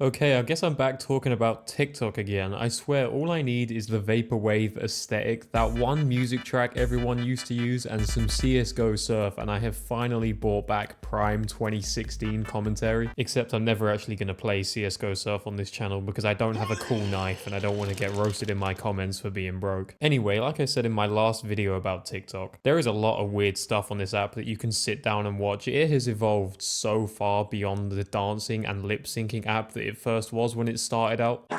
Okay, I guess I'm back talking about TikTok again. I swear all I need is the vaporwave aesthetic, that one music track everyone used to use, and some CSGO surf, and I have finally brought back prime 2016 commentary. Except I'm never actually going to play CSGO surf on this channel because I don't have a cool knife and I don't want to get roasted in my comments for being broke. Anyway, like I said in my last video about TikTok, there is a lot of weird stuff on this app that you can sit down and watch. It has evolved so far beyond the dancing and lip syncing app that it first was when it started out.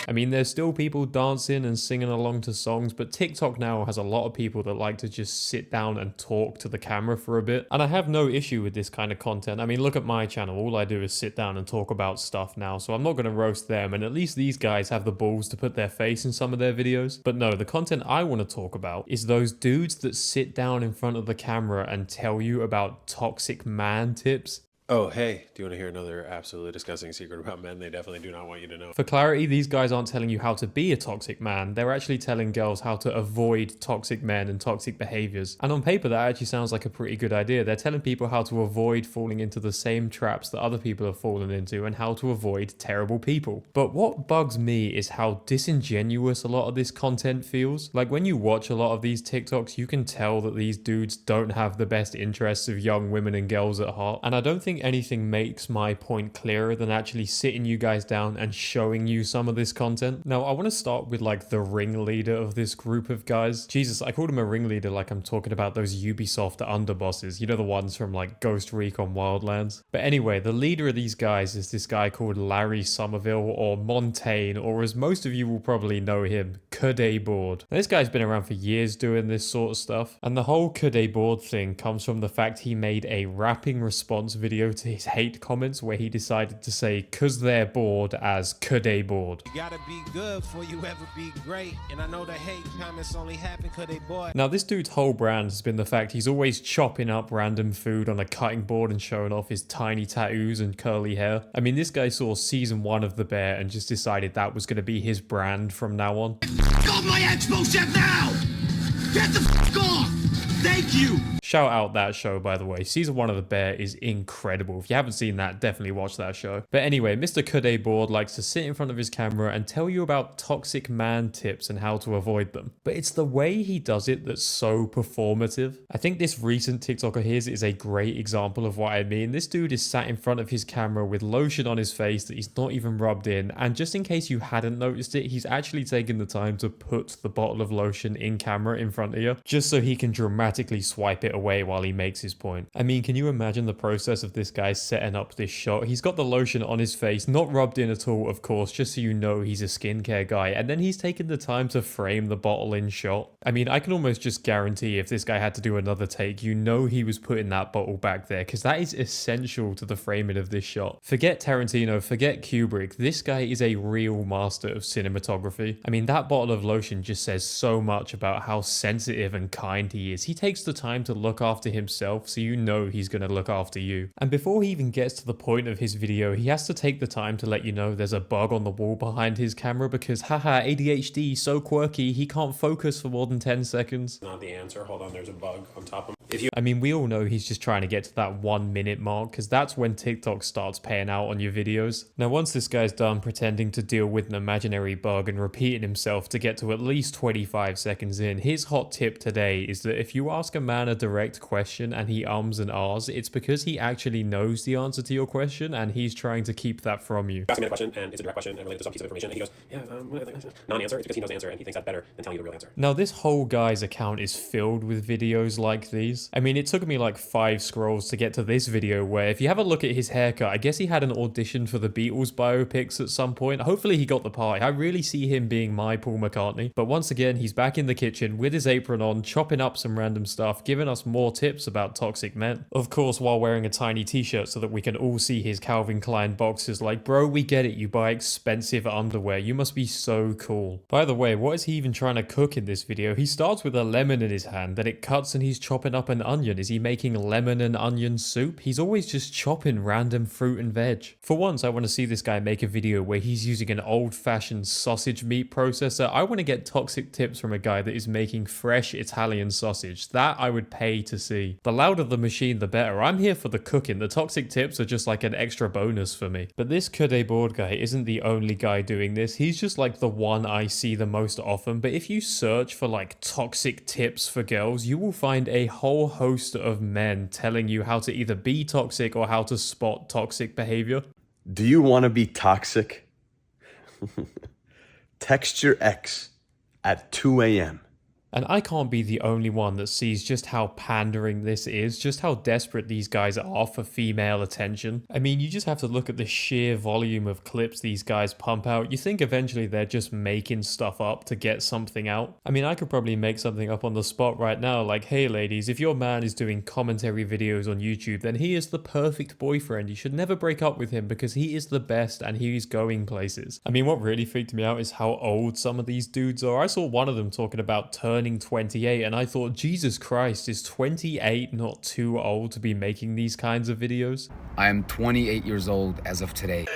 I mean, there's still people dancing and singing along to songs, but TikTok now has a lot of people that like to just sit down and talk to the camera for a bit. And I have no issue with this kind of content. I mean, look at my channel. All I do is sit down and talk about stuff now, so I'm not going to roast them. And at least these guys have the balls to put their face in some of their videos. But no, the content I want to talk about is those dudes that sit down in front of the camera and tell you about toxic man tips. Oh, hey, do you want to hear another absolutely disgusting secret about men they definitely do not want you to know? For clarity, these guys aren't telling you how to be a toxic man. They're actually telling girls how to avoid toxic men and toxic behaviors. And on paper, that actually sounds like a pretty good idea. They're telling people how to avoid falling into the same traps that other people have fallen into and how to avoid terrible people. But what bugs me is how disingenuous a lot of this content feels. Like when you watch a lot of these TikToks, you can tell that these dudes don't have the best interests of young women and girls at heart. And I don't think anything makes my point clearer than actually sitting you guys down and showing you some of this content. Now, I want to start with like the ringleader of this group of guys. Jesus, I called him a ringleader like I'm talking about those Ubisoft underbosses. You know, the ones from like Ghost Recon Wildlands. But anyway, the leader of these guys is this guy called Larry Somerville, or Montaigne, or as most of you will probably know him, Kude Board. Now, this guy's been around for years doing this sort of stuff. And the whole Kude Board thing comes from the fact he made a rapping response video to his hate comments where he decided to say "cause they're bored" as Kude Board. You gotta be good before you ever be great, and I know the hate comments only happen cause they bored. Now, this dude's whole brand has been the fact he's always chopping up random food on a cutting board and showing off his tiny tattoos and curly hair. I mean, this guy saw season 1 of The Bear and just decided that was going to be his brand from now on. Off my expo chef now! Get the f off! Thank you! Shout out that show, by the way. Season 1 of The Bear is incredible. If you haven't seen that, definitely watch that show. But anyway, Mr. Kude Board likes to sit in front of his camera and tell you about toxic man tips and how to avoid them. But it's the way he does it that's so performative. I think this recent TikTok of his is a great example of what I mean. This dude is sat in front of his camera with lotion on his face that he's not even rubbed in. And just in case you hadn't noticed it, he's actually taken the time to put the bottle of lotion in camera in front of you, just so he can dramatically swipe it away while he makes his point. I mean, can you imagine the process of this guy setting up this shot? He's got the lotion on his face, not rubbed in at all, of course, just so you know he's a skincare guy, and then he's taken the time to frame the bottle in shot. I mean, I can almost just guarantee if this guy had to do another take, you know he was putting that bottle back there, because that is essential to the framing of this shot. Forget Tarantino, forget Kubrick, this guy is a real master of cinematography. I mean, that bottle of lotion just says so much about how sensitive and kind he is. He takes the time to look after himself, so you know he's going to look after you. And before he even gets to the point of his video, he has to take the time to let you know there's a bug on the wall behind his camera because haha, ADHD, so quirky, he can't focus for more than 10 seconds. Not the answer. Hold on, there's a bug on top of I mean, we all know he's just trying to get to that 1 minute mark because that's when TikTok starts paying out on your videos. Now, once this guy's done pretending to deal with an imaginary bug and repeating himself to get to at least 25 seconds in, his hot tip today is that if you ask a man a direct question and he ums and ahs, it's because he actually knows the answer to your question and he's trying to keep that from you. Ask me a question and it's a direct question and related to some piece of information, and he goes, yeah, non-answer. It's because he knows the answer and he thinks that's better than telling you the real answer. Now, this whole guy's account is filled with videos like these. I mean, it took me like 5 scrolls to get to this video where if you have a look at his haircut, I guess he had an audition for the Beatles biopics at some point. Hopefully he got the part. I really see him being my Paul McCartney. But once again, he's back in the kitchen with his apron on, chopping up some random stuff, giving us more tips about toxic men. Of course, while wearing a tiny t-shirt so that we can all see his Calvin Klein boxers. Like, bro, we get it. You buy expensive underwear. You must be so cool. By the way, what is he even trying to cook in this video? He starts with a lemon in his hand, then it cuts and he's chopping up up an onion? Is he making lemon and onion soup? He's always just chopping random fruit and veg. For once, I want to see this guy make a video where he's using an old-fashioned sausage meat processor. I want to get toxic tips from a guy that is making fresh Italian sausage. That I would pay to see. The louder the machine, the better. I'm here for the cooking. The toxic tips are just like an extra bonus for me. But this Kude board guy isn't the only guy doing this. He's just like the one I see the most often. But if you search for like toxic tips for girls, you will find a whole host of men telling you how to either be toxic or how to spot toxic behavior. Do you want to be toxic? Text your ex at 2 a.m. And I can't be the only one that sees just how pandering this is, just how desperate these guys are for female attention. I mean, you just have to look at the sheer volume of clips these guys pump out. You think eventually they're just making stuff up to get something out. I mean, I could probably make something up on the spot right now, like, hey ladies, if your man is doing commentary videos on YouTube, then he is the perfect boyfriend. You should never break up with him because he is the best and he is going places. I mean, what really freaked me out is how old some of these dudes are. I saw one of them talking about turning 28 and I thought, Jesus Christ, is 28 not too old to be making these kinds of videos? I am 28 years old as of today.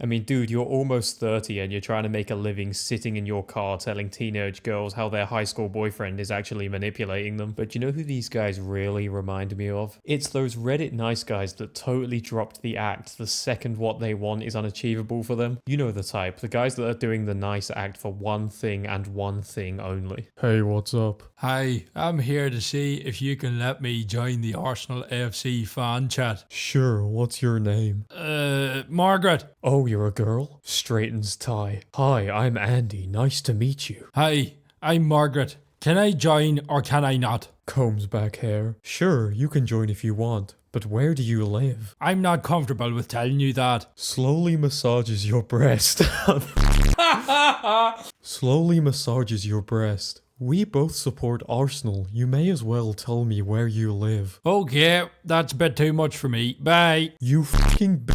I mean, dude, you're almost 30 and you're trying to make a living sitting in your car telling teenage girls how their high school boyfriend is actually manipulating them. But you know who these guys really remind me of? It's those Reddit nice guys that totally dropped the act the second what they want is unachievable for them. You know the type, the guys that are doing the nice act for one thing and one thing only. Hey, what's up? Hi, I'm here to see if you can let me join the Arsenal AFC fan chat. Sure, what's your name? Margaret. Oh, you're a girl? Straightens tie. Hi, I'm Andy. Nice to meet you. Hi, I'm Margaret. Can I join or can I not? Combs back hair. Sure, you can join if you want. But where do you live? I'm not comfortable with telling you that. Slowly massages your breast. Slowly massages your breast. We both support Arsenal. You may as well tell me where you live. Okay, that's a bit too much for me. Bye. You fucking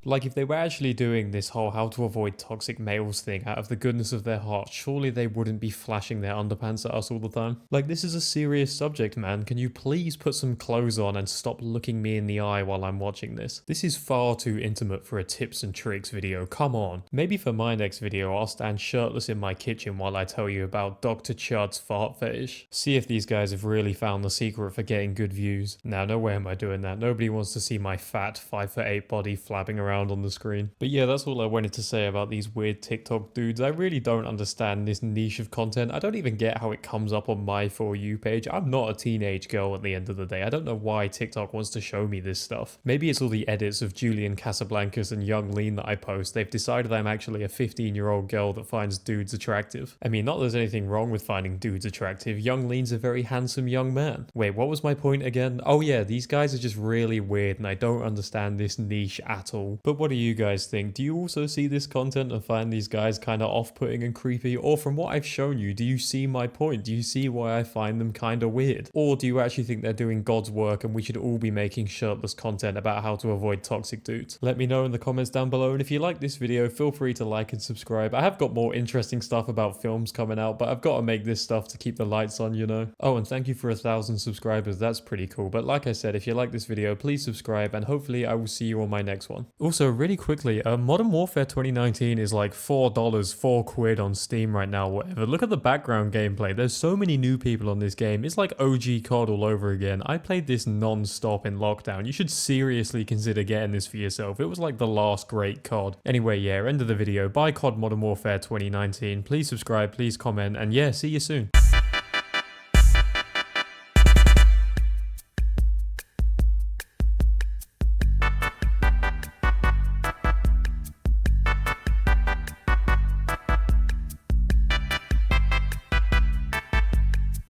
Like, if they were actually doing this whole how to avoid toxic males thing out of the goodness of their heart, surely they wouldn't be flashing their underpants at us all the time. Like, this is a serious subject, man. Can you please put some clothes on and stop looking me in the eye while I'm watching this? This is far too intimate for a tips and tricks video. Come on. Maybe for my next video, I'll stand shirtless in my kitchen while I tell you about Dr. Chud's fart fetish. See if these guys have really found the secret for getting good views. Now, no way am I doing that. Nobody wants to see my fat 5'8" body flapping around on the screen. But yeah, that's all I wanted to say about these weird TikTok dudes. I really don't understand this niche of content. I don't even get how it comes up on my For You page. I'm not a teenage girl at the end of the day. I don't know why TikTok wants to show me this stuff. Maybe it's all the edits of Julian Casablancas and Young Lean that I post. They've decided I'm actually a 15-year-old girl that finds dudes attractive. I mean, not that there's anything wrong with finding dudes attractive. Young Lean's a very handsome young man. Wait, what was my point again? Oh yeah, these guys are just really weird and I don't understand this niche at all. But what do you guys think? Do you also see this content and find these guys kind of off-putting and creepy? Or from what I've shown you, do you see my point? Do you see why I find them kind of weird? Or do you actually think they're doing God's work and we should all be making shirtless content about how to avoid toxic dudes? Let me know in the comments down below, and if you like this video, feel free to like and subscribe. I have got more interesting stuff about films coming out, but I've got to make this stuff to keep the lights on, you know? Oh, and thank you for 1,000 subscribers. That's pretty cool. But like I said, if you like this video, please subscribe, and hopefully I will see you on my next one. Also, really quickly, Modern Warfare 2019 is like $4, 4 quid on Steam right now, whatever. Look at the background gameplay. There's so many new people on this game. It's like OG COD all over again. I played this non-stop in lockdown. You should seriously consider getting this for yourself. It was like the last great COD. Anyway, yeah, end of the video. Buy COD Modern Warfare 2019. Please subscribe, please comment, and yeah, see you soon.